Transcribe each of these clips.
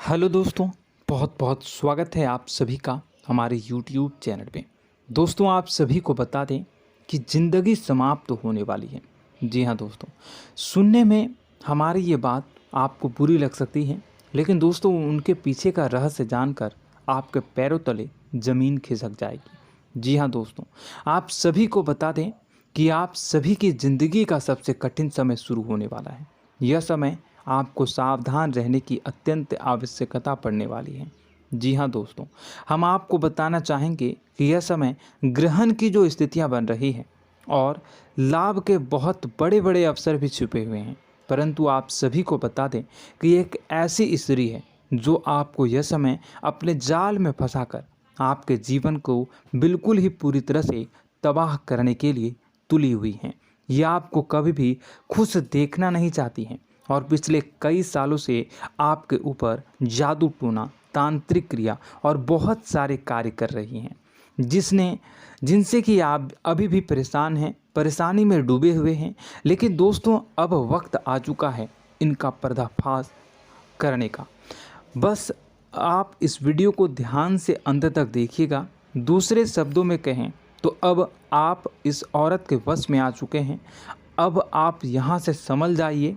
Hello दोस्तों, बहुत बहुत स्वागत है आप सभी का हमारे YouTube चैनल पे। दोस्तों, आप सभी को बता दें कि ज़िंदगी समाप्त होने वाली है। जी हाँ दोस्तों, सुनने में हमारी ये बात आपको बुरी लग सकती है, लेकिन दोस्तों उनके पीछे का रहस्य जानकर आपके पैरों तले ज़मीन खिसक जाएगी। जी हाँ दोस्तों, आप सभी को बता दें कि आप सभी की ज़िंदगी का सबसे कठिन समय शुरू होने वाला है। यह समय आपको सावधान रहने की अत्यंत आवश्यकता पड़ने वाली है। जी हाँ दोस्तों, हम आपको बताना चाहेंगे कि यह समय ग्रहण की जो स्थितियां बन रही है और लाभ के बहुत बड़े बड़े अवसर भी छुपे हुए हैं। परंतु आप सभी को बता दें कि एक ऐसी स्त्री है जो आपको यह समय अपने जाल में फंसाकर आपके जीवन को बिल्कुल ही पूरी तरह से तबाह करने के लिए तुली हुई हैं। यह आपको कभी भी खुश देखना नहीं चाहती हैं और पिछले कई सालों से आपके ऊपर जादू टोना, तांत्रिक क्रिया और बहुत सारे कार्य कर रही हैं, जिनसे कि आप अभी भी परेशान हैं, परेशानी में डूबे हुए हैं। लेकिन दोस्तों, अब वक्त आ चुका है इनका पर्दाफाश करने का। बस आप इस वीडियो को ध्यान से अंत तक देखिएगा। दूसरे शब्दों में कहें तो अब आप इस औरत के वश में आ चुके हैं। अब आप यहाँ से संभल जाइए।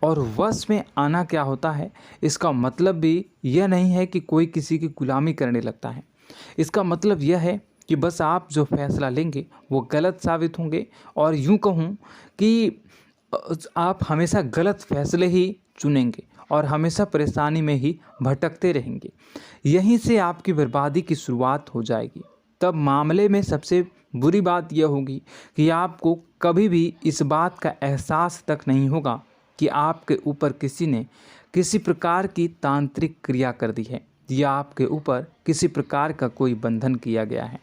और वश में आना क्या होता है, इसका मतलब भी यह नहीं है कि कोई किसी की गुलामी करने लगता है। इसका मतलब यह है कि बस आप जो फैसला लेंगे वो गलत साबित होंगे, और यूं कहूं कि आप हमेशा गलत फैसले ही चुनेंगे और हमेशा परेशानी में ही भटकते रहेंगे। यहीं से आपकी बर्बादी की शुरुआत हो जाएगी। तब मामले में सबसे बुरी बात यह होगी कि आपको कभी भी इस बात का एहसास तक नहीं होगा कि आपके ऊपर किसी ने किसी प्रकार की तांत्रिक क्रिया कर दी है या आपके ऊपर किसी प्रकार का कोई बंधन किया गया है।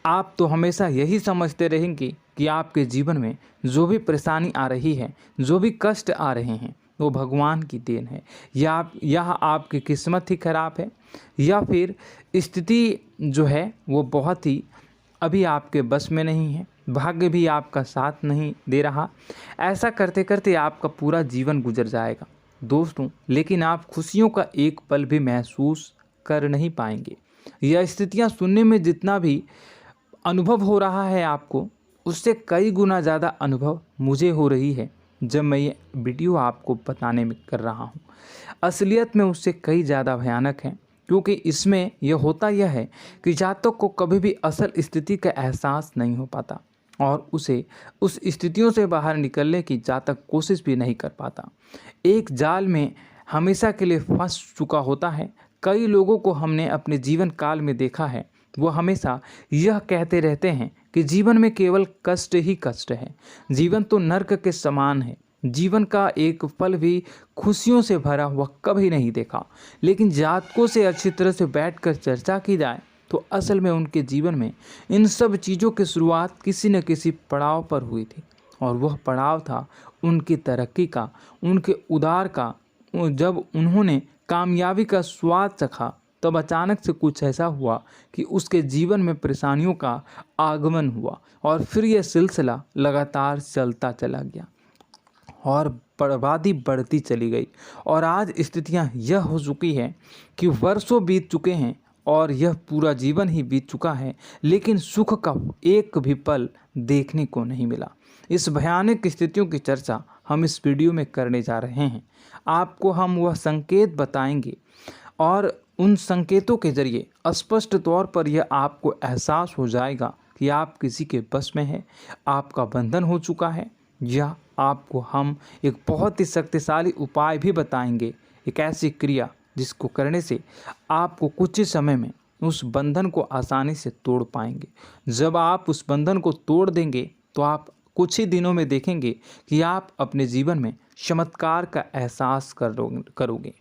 आप तो हमेशा यही समझते रहेंगे कि आपके जीवन में जो भी परेशानी आ रही है, जो भी कष्ट आ रहे हैं, वो भगवान की देन है, या आपकी किस्मत ही खराब है, या फिर स्थिति जो है वो बहुत ही अभी आपके बस में नहीं है, भाग्य भी आपका साथ नहीं दे रहा। ऐसा करते करते आपका पूरा जीवन गुजर जाएगा दोस्तों, लेकिन आप खुशियों का एक पल भी महसूस कर नहीं पाएंगे। यह स्थितियां सुनने में जितना भी अनुभव हो रहा है आपको, उससे कई गुना ज़्यादा अनुभव मुझे हो रही है जब मैं ये वीडियो आपको बताने में कर रहा हूँ। असलियत में उससे कई ज़्यादा भयानक है, क्योंकि इसमें यह होता यह है कि जातक को कभी भी असल स्थिति का एहसास नहीं हो पाता और उसे उस स्थितियों से बाहर निकलने की जातक कोशिश भी नहीं कर पाता। एक जाल में हमेशा के लिए फंस चुका होता है। कई लोगों को हमने अपने जीवन काल में देखा है, वो हमेशा यह कहते रहते हैं कि जीवन में केवल कष्ट ही कष्ट है, जीवन तो नर्क के समान है, जीवन का एक पल भी खुशियों से भरा हुआ कभी नहीं देखा। लेकिन जातकों से अच्छी तरह से बैठकर चर्चा की जाए तो असल में उनके जीवन में इन सब चीज़ों की शुरुआत किसी न किसी पड़ाव पर हुई थी, और वह पड़ाव था उनकी तरक्की का, उनके उदार का। जब उन्होंने कामयाबी का स्वाद चखा, तब अचानक से कुछ ऐसा हुआ कि उसके जीवन में परेशानियों का आगमन हुआ, और फिर यह सिलसिला लगातार चलता चला गया और बर्बादी बढ़ती चली गई। और आज स्थितियां यह हो चुकी है कि वर्षों बीत चुके हैं और यह पूरा जीवन ही बीत चुका है, लेकिन सुख का एक भी पल देखने को नहीं मिला। इस भयानक स्थितियों की चर्चा हम इस वीडियो में करने जा रहे हैं। आपको हम वह संकेत बताएंगे और उन संकेतों के जरिए स्पष्ट तौर पर यह आपको एहसास हो जाएगा कि आप किसी के बस में हैं, आपका बंधन हो चुका है, या आपको हम एक बहुत ही शक्तिशाली उपाय भी बताएंगे, एक ऐसी क्रिया जिसको करने से आपको कुछ ही समय में उस बंधन को आसानी से तोड़ पाएंगे। जब आप उस बंधन को तोड़ देंगे तो आप कुछ ही दिनों में देखेंगे कि आप अपने जीवन में चमत्कार का एहसास करोगे।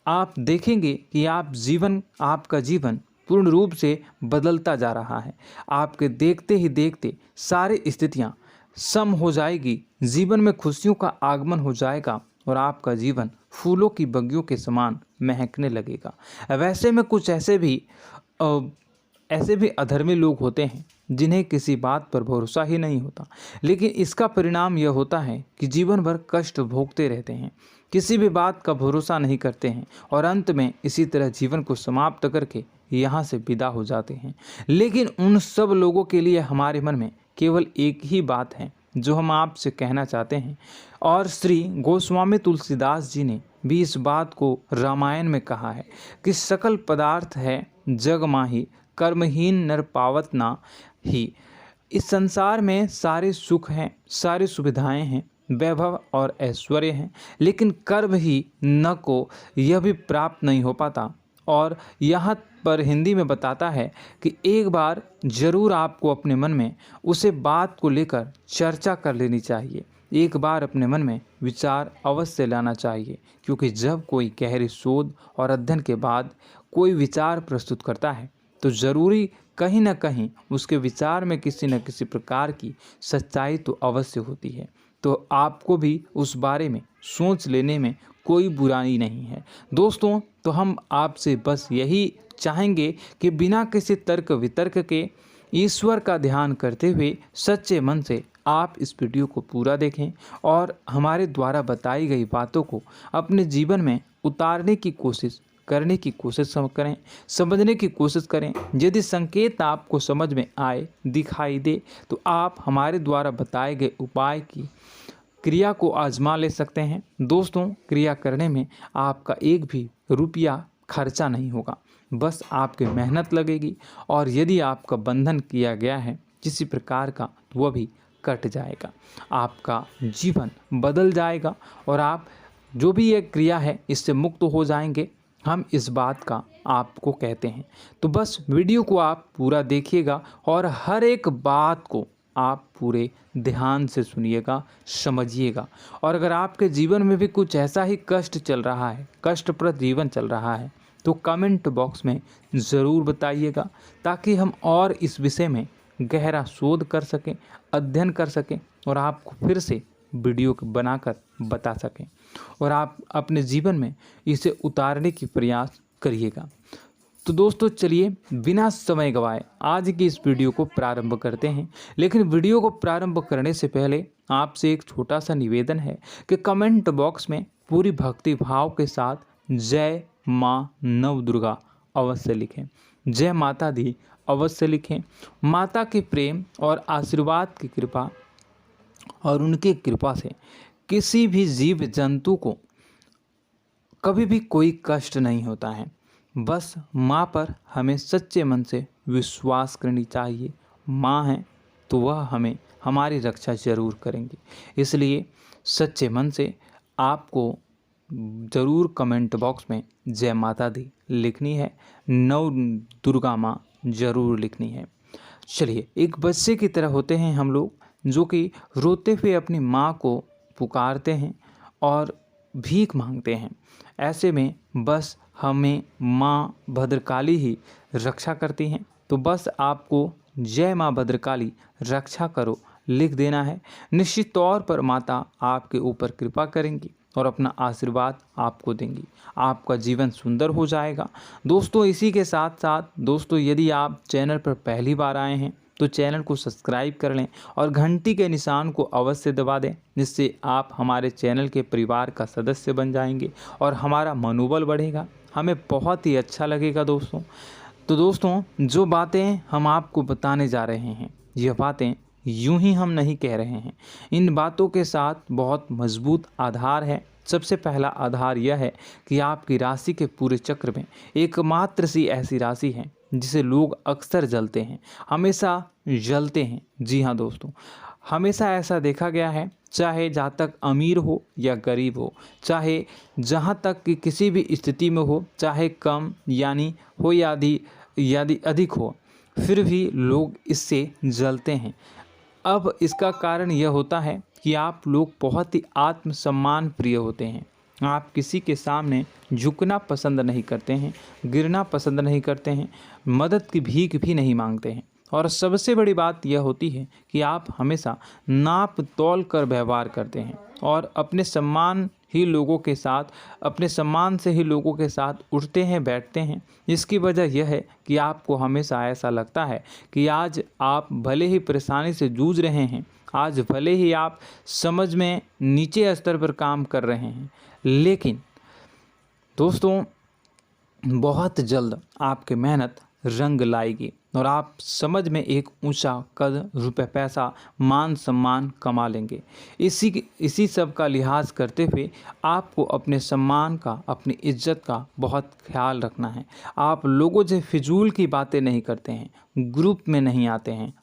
आप देखेंगे कि आपका जीवन पूर्ण रूप से बदलता जा रहा है। आपके देखते ही देखते सारी स्थितियां सम हो जाएगी, जीवन में खुशियों का आगमन हो जाएगा और आपका जीवन फूलों की बगियों के समान महकने लगेगा। वैसे में कुछ ऐसे भी अधर्मी लोग होते हैं जिन्हें किसी बात पर भरोसा ही नहीं होता, लेकिन इसका परिणाम यह होता है कि जीवन भर कष्ट भोगते रहते हैं, किसी भी बात का भरोसा नहीं करते हैं और अंत में इसी तरह जीवन को समाप्त करके यहाँ से विदा हो जाते हैं। लेकिन उन सब लोगों के लिए हमारे मन में केवल एक ही बात है जो हम आपसे कहना चाहते हैं, और श्री गोस्वामी तुलसीदास जी ने भी इस बात को रामायण में कहा है कि सकल पदार्थ है जग माही, कर्महीन नर पावत ना ही। इस संसार में सारे सुख हैं, सारी सुविधाएं हैं, वैभव और ऐश्वर्य हैं, लेकिन कर्म ही न को यह भी प्राप्त नहीं हो पाता। और यहाँ पर हिंदी में बताता है कि एक बार जरूर आपको अपने मन में उसे बात को लेकर चर्चा कर लेनी चाहिए, एक बार अपने मन में विचार अवश्य लाना चाहिए, क्योंकि जब कोई गहरी शोध और अध्ययन के बाद कोई विचार प्रस्तुत करता है तो ज़रूरी कहीं ना कहीं उसके विचार में किसी न किसी प्रकार की सच्चाई तो अवश्य होती है। तो आपको भी उस बारे में सोच लेने में कोई बुराई नहीं है। दोस्तों, तो हम आपसे बस यही चाहेंगे कि बिना किसी तर्क वितर्क के ईश्वर का ध्यान करते हुए सच्चे मन से आप इस वीडियो को पूरा देखें और हमारे द्वारा बताई गई बातों को अपने जीवन में उतारने की कोशिश करने की कोशिश करें, समझने की कोशिश करें। यदि संकेत आपको समझ में आए, दिखाई दे, तो आप हमारे द्वारा बताए गए उपाय की क्रिया को आजमा ले सकते हैं। दोस्तों, क्रिया करने में आपका एक भी रुपया खर्चा नहीं होगा, बस आपकी मेहनत लगेगी, और यदि आपका बंधन किया गया है किसी प्रकार का तो वह भी कट जाएगा, आपका जीवन बदल जाएगा और आप जो भी ये क्रिया है इससे मुक्त हो जाएंगे। हम इस बात का आपको कहते हैं। तो बस वीडियो को आप पूरा देखिएगा और हर एक बात को आप पूरे ध्यान से सुनिएगा, समझिएगा। और अगर आपके जीवन में भी कुछ ऐसा ही कष्ट चल रहा है, कष्टप्रद जीवन चल रहा है, तो कमेंट बॉक्स में ज़रूर बताइएगा, ताकि हम और इस विषय में गहरा शोध कर सकें, अध्ययन कर सकें और आपको फिर से वीडियो बनाकर बता सकें और आप अपने जीवन में इसे उतारने की प्रयास करिएगा। तो दोस्तों, चलिए बिना समय गवाए आज की इस वीडियो को प्रारंभ करते हैं। लेकिन वीडियो को प्रारंभ करने से पहले आपसे एक छोटा सा निवेदन है कि कमेंट बॉक्स में पूरी भक्ति भाव के साथ जय माँ नव दुर्गा अवश्य लिखें, जय माता दी अवश्य लिखें। माता के प्रेम और आशीर्वाद की कृपा और उनकी कृपा से किसी भी जीव जंतु को कभी भी कोई कष्ट नहीं होता है। बस माँ पर हमें सच्चे मन से विश्वास करनी चाहिए। माँ है तो वह हमें हमारी रक्षा जरूर करेंगी। इसलिए सच्चे मन से आपको ज़रूर कमेंट बॉक्स में जय माता दी लिखनी है, नव दुर्गा माँ ज़रूर लिखनी है। चलिए, एक बच्चे की तरह होते हैं हम लोग, जो कि रोते हुए अपनी माँ को पुकारते हैं और भीख मांगते हैं। ऐसे में बस हमें माँ भद्रकाली ही रक्षा करती हैं। तो बस आपको जय माँ भद्रकाली रक्षा करो लिख देना है। निश्चित तौर पर माता आपके ऊपर कृपा करेंगी और अपना आशीर्वाद आपको देंगी, आपका जीवन सुंदर हो जाएगा। दोस्तों, इसी के साथ साथ दोस्तों, यदि आप चैनल पर पहली बार आए हैं तो चैनल को सब्सक्राइब कर लें और घंटी के निशान को अवश्य दबा दें, जिससे आप हमारे चैनल के परिवार का सदस्य बन जाएंगे और हमारा मनोबल बढ़ेगा, हमें बहुत ही अच्छा लगेगा दोस्तों। तो दोस्तों, जो बातें हम आपको बताने जा रहे हैं, यह बातें यूं ही हम नहीं कह रहे हैं। इन बातों के साथ बहुत मजबूत आधार है। सबसे पहला आधार यह है कि आपकी राशि के पूरे चक्र में एकमात्र सी ऐसी राशि है जिसे लोग अक्सर जलते हैं, हमेशा जलते हैं। जी हाँ दोस्तों, हमेशा ऐसा देखा गया है, चाहे जहाँ तक अमीर हो या गरीब हो, चाहे जहाँ तक कि किसी भी स्थिति में हो, चाहे कम यानी हो या अधिक हो, फिर भी लोग इससे जलते हैं। अब इसका कारण यह होता है कि आप लोग बहुत ही आत्मसम्मान प्रिय होते हैं। आप किसी के सामने झुकना पसंद नहीं करते हैं, गिरना पसंद नहीं करते हैं, मदद की भीख भी नहीं मांगते हैं और सबसे बड़ी बात यह होती है कि आप हमेशा नाप तौल कर व्यवहार करते हैं और अपने सम्मान से ही लोगों के साथ उठते हैं बैठते हैं। इसकी वजह यह है कि आपको हमेशा ऐसा लगता है कि आज आप भले ही परेशानी से जूझ रहे हैं, आज भले ही आप समझ में नीचे स्तर पर काम कर रहे हैं, लेकिन दोस्तों बहुत जल्द आपकी मेहनत रंग लाएगी और आप समझ में एक ऊंचा कद, रुपए, पैसा, मान सम्मान कमा लेंगे। इसी सब का लिहाज करते हुए आपको अपने सम्मान का, अपनी इज्जत का बहुत ख्याल रखना है। आप लोगों से फिजूल की बातें नहीं करते हैं, ग्रुप में नहीं आते हैं,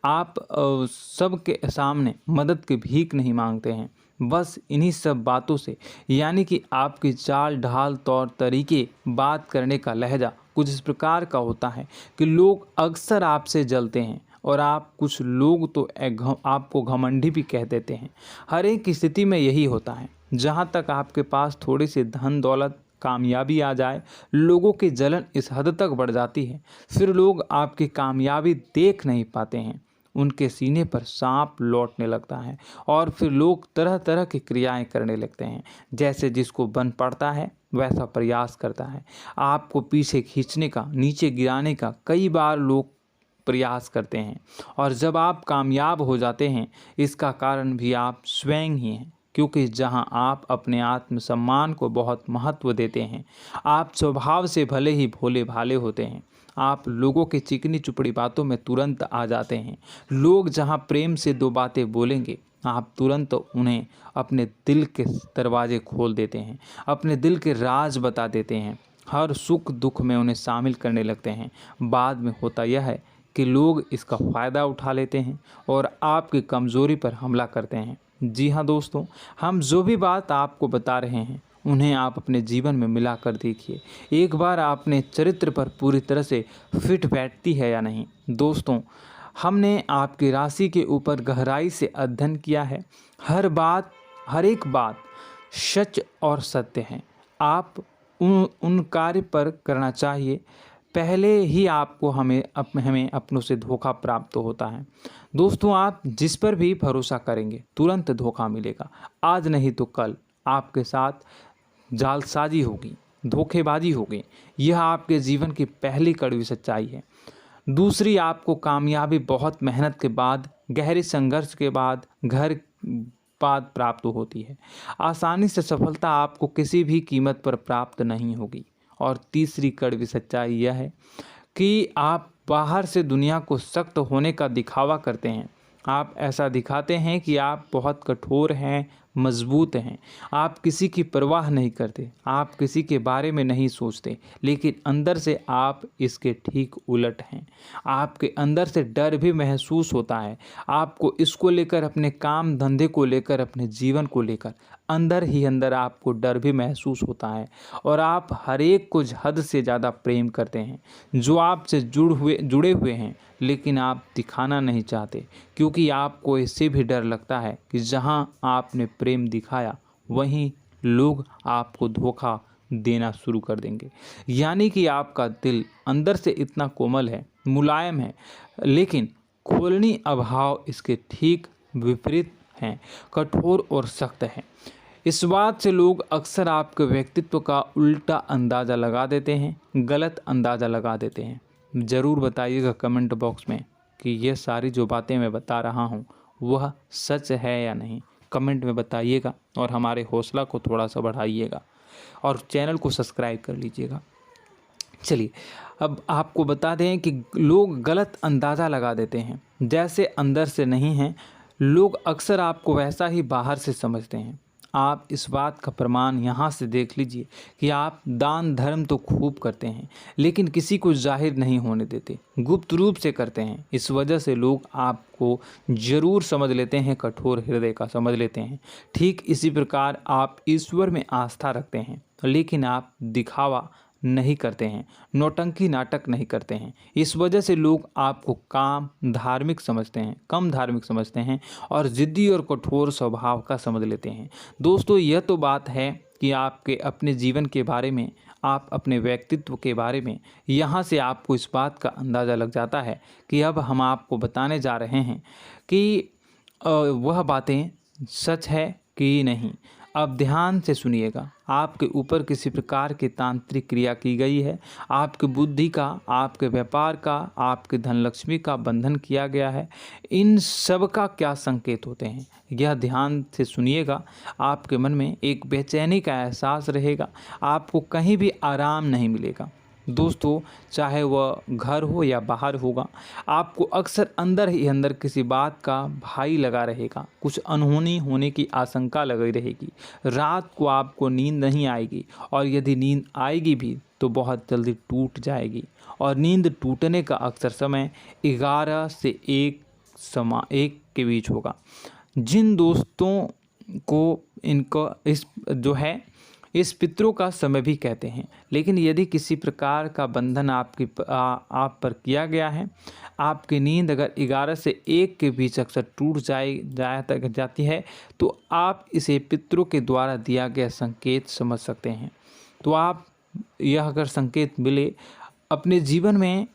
आप सबके सामने मदद की भीख नहीं मांगते हैं। बस इन्हीं सब बातों से, यानी कि आपकी चाल ढाल, तौर तरीके, बात करने का लहजा कुछ इस प्रकार का होता है कि लोग अक्सर आपसे जलते हैं और कुछ लोग तो आपको घमंडी भी कह देते हैं। हर एक स्थिति में यही होता है। जहाँ तक आपके पास थोड़ी सी धन दौलत, कामयाबी आ जाए, लोगों की जलन इस हद तक बढ़ जाती है, फिर लोग आपकी कामयाबी देख नहीं पाते हैं। उनके सीने पर सांप लौटने लगता है और फिर लोग तरह तरह की क्रियाएं करने लगते हैं। जैसे जिसको बन पड़ता है वैसा प्रयास करता है। आपको पीछे खींचने का, नीचे गिराने का कई बार लोग प्रयास करते हैं और जब आप कामयाब हो जाते हैं, इसका कारण भी आप स्वयं ही हैं। क्योंकि जहां आप अपने आत्मसम्मान को बहुत महत्व देते हैं, आप स्वभाव से भले ही भोले भाले होते हैं, आप लोगों की चिकनी चुपड़ी बातों में तुरंत आ जाते हैं। लोग जहां प्रेम से दो बातें बोलेंगे, आप तुरंत उन्हें अपने दिल के दरवाजे खोल देते हैं, अपने दिल के राज बता देते हैं, हर सुख दुख में उन्हें शामिल करने लगते हैं। बाद में होता यह है कि लोग इसका फ़ायदा उठा लेते हैं और आपकी कमज़ोरी पर हमला करते हैं। जी हाँ दोस्तों, हम जो भी बात आपको बता रहे हैं उन्हें आप अपने जीवन में मिला कर देखिए। एक बार आपने चरित्र पर पूरी तरह से फिट बैठती है या नहीं। दोस्तों, हमने आपकी राशि के ऊपर गहराई से अध्ययन किया है। हर एक बात सच और सत्य है। आप उन कार्य पर करना चाहिए, पहले ही आपको हमें अपनों से धोखा प्राप्त होता है। दोस्तों, आप जिस पर भी भरोसा करेंगे तुरंत धोखा मिलेगा। आज नहीं तो कल आपके साथ जालसाजी होगी, धोखेबाजी होगी। यह आपके जीवन की पहली कड़वी सच्चाई है। दूसरी, आपको कामयाबी बहुत मेहनत के बाद, गहरे संघर्ष के बाद प्राप्त होती है। आसानी से सफलता आपको किसी भी कीमत पर प्राप्त नहीं होगी। और तीसरी कड़वी सच्चाई यह है कि आप बाहर से दुनिया को सख्त होने का दिखावा करते हैं। आप ऐसा दिखाते हैं कि आप बहुत कठोर हैं, मजबूत हैं। आप किसी की परवाह नहीं करते, आप किसी के बारे में नहीं सोचते, लेकिन अंदर से आप इसके ठीक उलट हैं। आपके अंदर से डर भी महसूस होता है। आपको इसको लेकर, अपने काम धंधे को लेकर, अपने जीवन को लेकर अंदर ही अंदर आपको डर भी महसूस होता है और आप हर एक को हद से ज़्यादा प्रेम करते हैं, जो आपसे जुड़े हुए हैं, लेकिन आप दिखाना नहीं चाहते, क्योंकि आपको इससे भी डर लगता है कि जहां आपने प्रेम दिखाया वहीं लोग आपको धोखा देना शुरू कर देंगे। यानी कि आपका दिल अंदर से इतना कोमल है, मुलायम है, लेकिन खोलनी अभाव इसके ठीक विपरीत हैं, कठोर और सख्त हैं। इस बात से लोग अक्सर आपके व्यक्तित्व का उल्टा अंदाज़ा लगा देते हैं, गलत अंदाज़ा लगा देते हैं। ज़रूर बताइएगा कमेंट बॉक्स में कि ये सारी जो बातें मैं बता रहा हूँ वह सच है या नहीं। कमेंट में बताइएगा और हमारे हौसला को थोड़ा सा बढ़ाइएगा और चैनल को सब्सक्राइब कर लीजिएगा। चलिए, अब आपको बता दें कि लोग गलत अंदाज़ा लगा देते हैं। जैसे अंदर से नहीं हैं, लोग अक्सर आपको वैसा ही बाहर से समझते हैं। आप इस बात का प्रमाण यहाँ से देख लीजिए कि आप दान धर्म तो खूब करते हैं, लेकिन किसी को जाहिर नहीं होने देते, गुप्त रूप से करते हैं। इस वजह से लोग आपको ज़रूर समझ लेते हैं, कठोर हृदय का समझ लेते हैं। ठीक इसी प्रकार आप ईश्वर में आस्था रखते हैं, लेकिन आप दिखावा नहीं करते हैं, नौटंकी नाटक नहीं करते हैं। इस वजह से लोग आपको कम धार्मिक समझते हैं और ज़िद्दी और कठोर स्वभाव का समझ लेते हैं। दोस्तों, यह तो बात है कि आपके अपने जीवन के बारे में, आप अपने व्यक्तित्व के बारे में, यहाँ से आपको इस बात का अंदाज़ा लग जाता है कि अब हम आपको बताने जा रहे हैं कि वह बातें सच है कि नहीं। अब ध्यान से सुनिएगा। आपके ऊपर किसी प्रकार की तांत्रिक क्रिया की गई है, आपकी बुद्धि का, आपके व्यापार का, आपके धनलक्ष्मी का बंधन किया गया है। इन सब का क्या संकेत होते हैं, यह ध्यान से सुनिएगा। आपके मन में एक बेचैनी का एहसास रहेगा, आपको कहीं भी आराम नहीं मिलेगा। दोस्तों, चाहे वह घर हो या बाहर होगा, आपको अक्सर अंदर ही अंदर किसी बात का भय लगा रहेगा, कुछ अनहोनी होने की आशंका लगी रहेगी। रात को आपको नींद नहीं आएगी, और यदि नींद आएगी भी तो बहुत जल्दी टूट जाएगी। और नींद टूटने का अक्सर समय 11 से 1 के बीच होगा। जिन दोस्तों को इनको इस पितरों का समय भी कहते हैं। लेकिन यदि किसी प्रकार का बंधन आप पर किया गया है, आपकी नींद अगर 11 से 1 के बीच अक्सर टूट जाती है, तो आप इसे पितरों के द्वारा दिया गया संकेत समझ सकते हैं। तो आप यह अगर संकेत मिले अपने जीवन में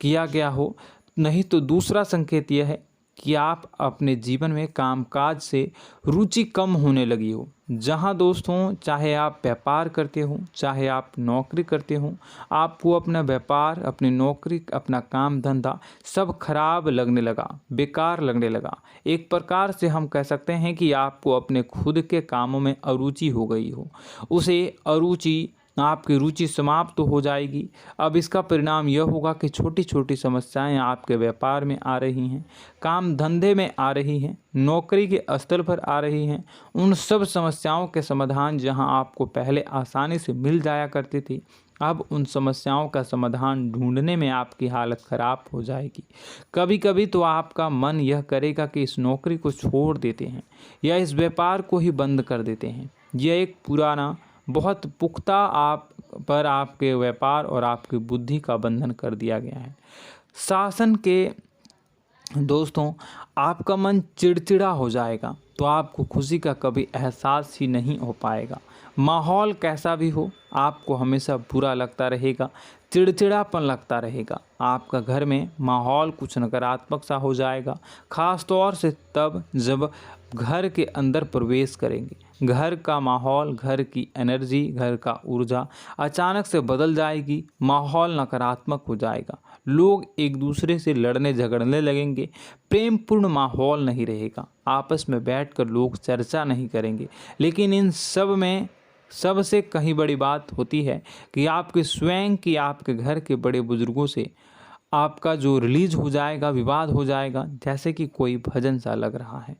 किया गया हो, नहीं तो दूसरा संकेत यह है कि आप अपने जीवन में कामकाज से रुचि कम होने लगी हो। जहां दोस्तों, चाहे आप व्यापार करते हो, चाहे आप नौकरी करते हो, आपको अपना व्यापार, अपनी नौकरी, अपना काम धंधा सब खराब लगने लगा, बेकार लगने लगा। एक प्रकार से हम कह सकते हैं कि आपको अपने खुद के कामों में अरुचि हो गई हो। उसे अरुचि, आपकी रुचि समाप्त तो हो जाएगी। अब इसका परिणाम यह होगा कि छोटी छोटी समस्याएं आपके व्यापार में आ रही हैं, काम धंधे में आ रही हैं, नौकरी के स्तर पर आ रही हैं। उन सब समस्याओं के समाधान जहां आपको पहले आसानी से मिल जाया करती थी, अब उन समस्याओं का समाधान ढूंढने में आपकी हालत ख़राब हो जाएगी। कभी कभी तो आपका मन यह करेगा कि इस नौकरी को छोड़ देते हैं या इस व्यापार को ही बंद कर देते हैं। यह एक पुराना, बहुत पुख्ता आपके व्यापार और आपकी बुद्धि का बंधन कर दिया गया है। शासन के दोस्तों, आपका मन चिड़चिड़ा हो जाएगा, तो आपको खुशी का कभी एहसास ही नहीं हो पाएगा। माहौल कैसा भी हो, आपको हमेशा बुरा लगता रहेगा, चिड़चिड़ापन लगता रहेगा। आपका घर में माहौल कुछ नकारात्मक सा हो जाएगा, ख़ास तौर से तब जब घर के अंदर प्रवेश करेंगे। घर का माहौल, घर की एनर्जी, घर का ऊर्जा अचानक से बदल जाएगी, माहौल नकारात्मक हो जाएगा। लोग एक दूसरे से लड़ने झगड़ने लगेंगे, प्रेमपूर्ण माहौल नहीं रहेगा, आपस में बैठकर लोग चर्चा नहीं करेंगे। लेकिन इन सब में सबसे कहीं बड़ी बात होती है कि आपके स्वयं की, आपके घर के बड़े बुजुर्गों से आपका जो रिलीज हो जाएगा, विवाद हो जाएगा, जैसे कि कोई भजन सा लग रहा है।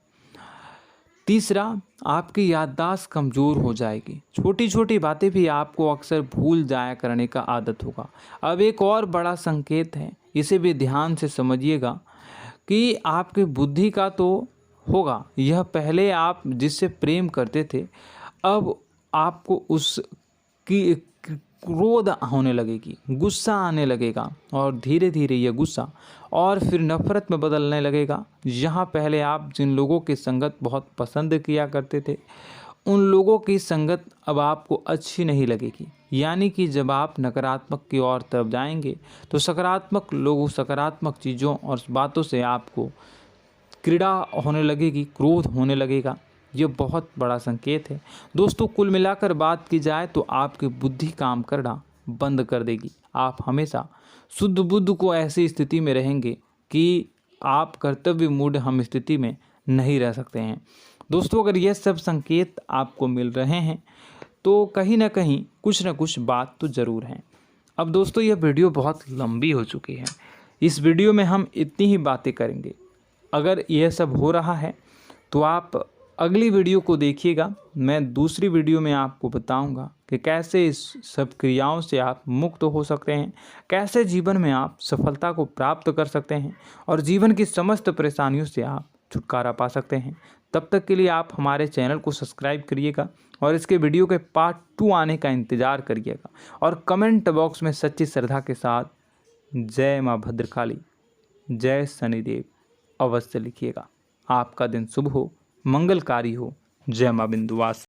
तीसरा, आपकी याददाश्त कमज़ोर हो जाएगी, छोटी छोटी बातें भी आपको अक्सर भूल जाया करने का आदत होगा। अब एक और बड़ा संकेत है, इसे भी ध्यान से समझिएगा कि आपकी बुद्धि का तो होगा, यह पहले आप जिससे प्रेम करते थे, अब आपको उसकी क्रोध होने लगेगी, गुस्सा आने लगेगा, और धीरे धीरे यह गुस्सा और फिर नफरत में बदलने लगेगा। यहाँ पहले आप जिन लोगों की संगत बहुत पसंद किया करते थे, उन लोगों की संगत अब आपको अच्छी नहीं लगेगी। यानी कि जब आप नकारात्मक की ओर तरफ जाएंगे, तो सकारात्मक लोगों, सकारात्मक चीज़ों और बातों से आपको क्रीड़ा होने लगेगी, क्रोध होने लगेगा। ये बहुत बड़ा संकेत है दोस्तों। कुल मिलाकर बात की जाए तो आपकी बुद्धि काम करना बंद कर देगी। आप हमेशा शुद्ध बुद्ध को ऐसी स्थिति में रहेंगे कि आप कर्तव्य मूढ़ हम स्थिति में नहीं रह सकते हैं। दोस्तों, अगर ये सब संकेत आपको मिल रहे हैं तो कहीं ना कहीं कुछ ना कुछ बात तो ज़रूर है। अब दोस्तों, यह वीडियो बहुत लंबी हो चुकी है, इस वीडियो में हम इतनी ही बातें करेंगे। अगर यह सब हो रहा है तो आप अगली वीडियो को देखिएगा। मैं दूसरी वीडियो में आपको बताऊंगा कि कैसे इस सब क्रियाओं से आप मुक्त हो सकते हैं, कैसे जीवन में आप सफलता को प्राप्त कर सकते हैं और जीवन की समस्त परेशानियों से आप छुटकारा पा सकते हैं। तब तक के लिए आप हमारे चैनल को सब्सक्राइब करिएगा और इसके वीडियो के पार्ट 2 आने का इंतज़ार करिएगा। और कमेंट बॉक्स में सच्ची श्रद्धा के साथ जय माँ भद्रकाली, जय शनिदेव अवश्य लिखिएगा। आपका दिन शुभ हो, मंगलकारी हो। जय माँ विंध्यवासिनी।